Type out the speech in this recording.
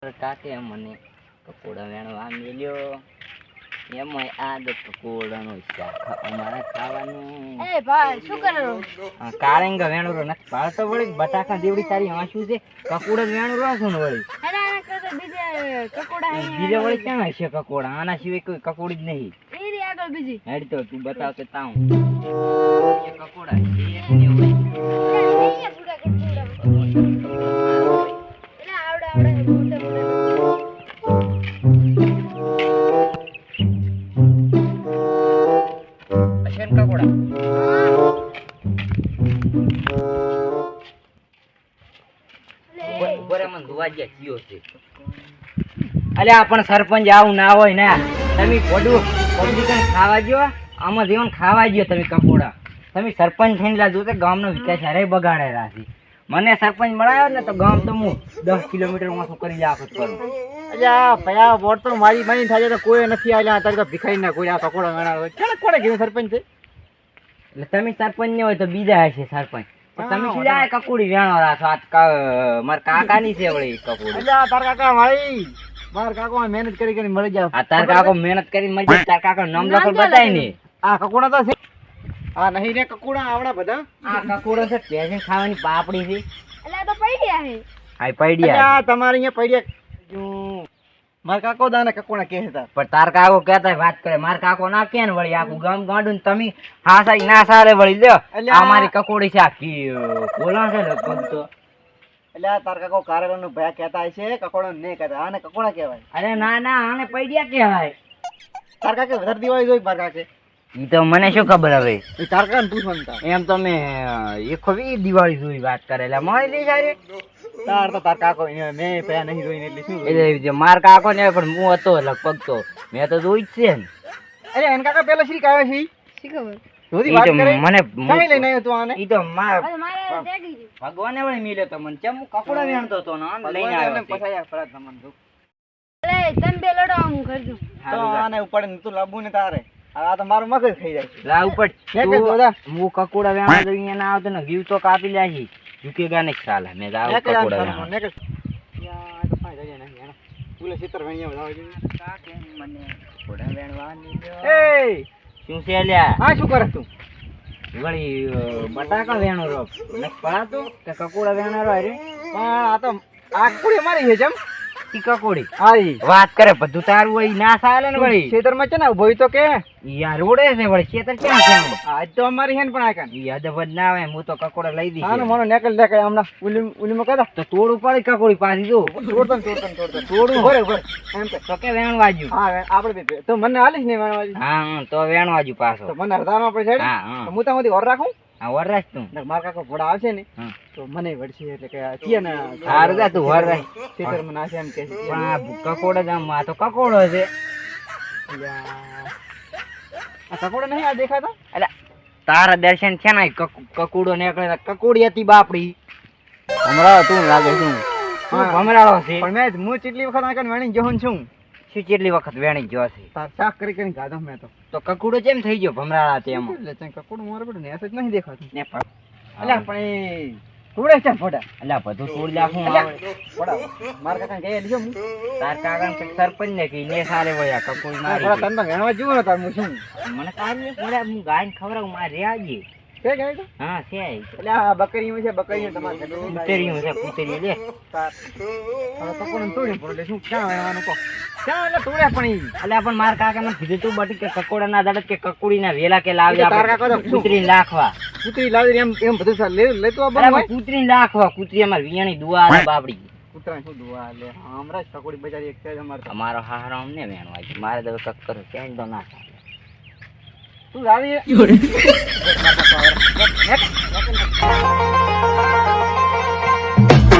કાકે મને પકોડા વેણવા મેલ્યો એમાં આદત પકોડાનો શાક અમારે ખાવાનું. એ ભાઈ શું કરો? કારેંગા વેણુરો નથી ભાળતો વળી બટાકા દેવડી તારી આંસુ છે કકોડા વેણુરો છું ને વળી એના કરતા બીજે કકોડા બીજા વળી ક્યાં હશે કકોડા? આના સિવાય કોઈ કકોડી જ નહીં. એરી આગળ બીજી હેડ તો તું બતાવ તો તાવ એ કકોડા છે ને વળી અહીંયા પૂરા કકોડા એના આવડા મોટા મોટા અશન કકોડા બરે મને ધોવા ગયા કયો છે. અલ્યા પણ સરપંચ આવું ના હોય ને તમે પડું પબ્લિકને ખાવા જો આમાં જીવન ખાવા ગયો તમે કકોડા. તમે સરપંચ થઈને લાજો તો ગામનો વિકાસ હારે બગાડે રાખી. મને સરપંચ મળાયો ને તો ગામ તો હું 10 કિલોમીટર માં કરી રાખું કરું. અલ્યા ભયા વોટ તો મારી મારી થાય તો કોઈ નથી આલ્યા તારી તો ભિખારી ના કોઈ આ કકોડા ગણા ચાલ કોણે કીધું સરપંચ છે એટલે તમે સરપંચ ને હોય તો બીજા હશે સરપંચ. તમે શું જાય કકોડી વેણો રાખો? આ મારા કાકાની છે વળી કકોડી. અલ્યા તાર કાકા મારી માર કાકો મહેનત કરી કરી મળી જાવ. આ તાર કાકો મહેનત કરી મળી જાય. તાર કાકા નામ લખો બતાય ને. આ કકોડા તો છે આ નહીં રે કકોડા આવડા બધા. આ કકોડો છે પેશન ખાવાની પાપડી છે. એટલે તો પૈડ્યા હે. આ પૈડિયા અલ્યા તમારે અહીંયા પડ્યા માર કાકો દાને કકોડા કહે હતા. પણ તાર કાકો કહેતા વાત કરે. માર કાકો ના કે ને વળી આખું ગામ ગાંડું તમે હા સાઈ ના સારે વળી લ્યો. આ મારી કકોડી છે આખી બોલા છે લગભગ તો. અલ્યા તાર કાકો કારેલાનો ભયા કહેતા છે કકોડા નહીં કહેતા આને કકોડા કહેવાય. અરે ના ના આને પૈડિયા કહેવાય. તાર કાકે વધારે દિવાળી જોઈ માર કાકે ઈ તો મને શું ખબર હવે. એ તાર કાકાને પૂછવાનું તાર. એમ તો મેં એક દિવાળી જોઈ વાત કરેલા મારી લી સારી. તાર તો તાર કાકો મેં ભયા નહીં જોઈને એટલે શું એટલે માર કાકો ને પણ હું હતો લગભગ તો મેં તો જોઈ જ છે ને. અરે એન કાકા પેલા શ્રી કાવે છે શી ખબર? જોધી ઈ વાત તો કરે મને કાઈ લઈને આવ્યો તું આને ઈ તો માર અરે મારે ટેગી ગયું. ભગવાને વળી મિલ્યો તો મને ચમ કકોડા વેણતો તો ને આમ લઈને આવ્યો છે. પછાયા ફરજ તમને જો અરે તમે બે લડો હું કરજો. તો આને ઉપાડીને તું લાવવું ને તારે આ તો મારું મગજ ખાઈ જાય છે. લા ઉપર મેં કીધું દાદા હું કકોડા વેણવા તો અહીંયા ના આવતો ને જીવ તો કાપી લાશી ઝુકેગા ને સાલા મેં જાવ કકોડા વેણવા. ને કે યા તો ફાઈ જાય ને પુલે સિત્તર વેણિયા બતાવે છે. કાકે મને કકોડા વેણવા નીકળ્યો. એ શું છે લ્યા? હા શું કરે તું? વળી બટાકા વેણો રો ને પડાતું કે કકોડા વેણો રો રે પણ આ તો આ કુડી મારી છે જમ ઈ કકોડી આઈ વાત કરે બધું તારું હોય ના ચાલે ને વળી. ખેતરમાં છે ને ઉભો તો કે યાર રોડે છે વળી ખેતર ક્યાં છે આમ? આજ તો અમારી હે ને પણ આ કાન ઈ અદબ જ ના આવે. હું તો કકોડા લઈ હા ને દીધી મને નેકલ દેખાય હમણાં ઉલીમાં કદા તો તોડું પડે કકોડી પાછી જો તોડતા તોડું બરે બરે એમ કે તો કે વેણવાજુ. હા આપણે બે તો મને હાલીશ ને વાણવાજી હા તો વેણવાજુ તો પાછો. મને હરદામાં આપણે છેડે હા હા તો હું તામાંથી ઓર રાખું હા વરરાજ તું. ને મારા કાકો ભોળા આવશે ને હા. તો મને વળશે એટલે કે કીએ ને હારું જા તું વરરાજ. ખેતરમાં નાશે એમ કે છે. પણ આ કકોડા જ આમ આ તો કકોડો છે. આ કકોડા નહીં આ દેખાતા એટલે તારા દર્શન છે ને કકુડો નીકળે કકોડી હતી બાપડી. હમણાં તું લાગે શું હા. ભમરાળો છે. પણ મેં હું કેટલી વખત આ કાન વેણી જોન છું શું કેટલી વખત વેણી ગયો છે તાર શાક કરી કરીને ખાધો મેં તો કકુડો કેમ થઈ ગયો ભમરાળા તેમ? એટલે ચા કકોડું મારે બધું નેસ જ નહીં દેખાતું ને પણ અલ્યા પણ એ કુડે છે ફોટા અલ્યા બધું તોડ નાખું અલ્યા, આવે. ફોટા મારા કાકા કહે લીધો હું તાર કાકા ને સરપંચ ને કી ને સારે વયા કકોડી મારી ફોટા તને વેણવા જુઓ ને તાર હું શું ગઈ. મને કાઢી પડે હું ગાયને ખવડાવું મારે રેજી. છે કે હા છે એટલે આ બકરીઓ છે બકરીઓ તમારે ઘરે કૂતરીયું છે કૂતરી લે. તાર હવે કકોડું તોડી પડે શું ક્યાં વેણવાનું કહો ક્યાં એટલે તોડ્યા પણ ઈ અલ્યા પણ મારા કાકા મને કીધું તું બટી કે કકોડા ના દાડત કે કકોડી ના વેલા કે લાવજે તાર આપણે કાકા તો શું? કૂતરી લાખવા. કૂતરી લાવી એમ એમ બધું સારું લેતું આ અરે બંધ પણ કૂતરી લાખવા કૂતરી અમાર વિયાણી દુઆ ને બાપડી. કૂતરા શું દુઆ લે હમણાં જ કકોડી બજારી એક છે અમારે તો. અમારો હારો અમને વેણવા છે. મારે તો કક્કર ક્યાંય તો ના ચાલે. તું લાવી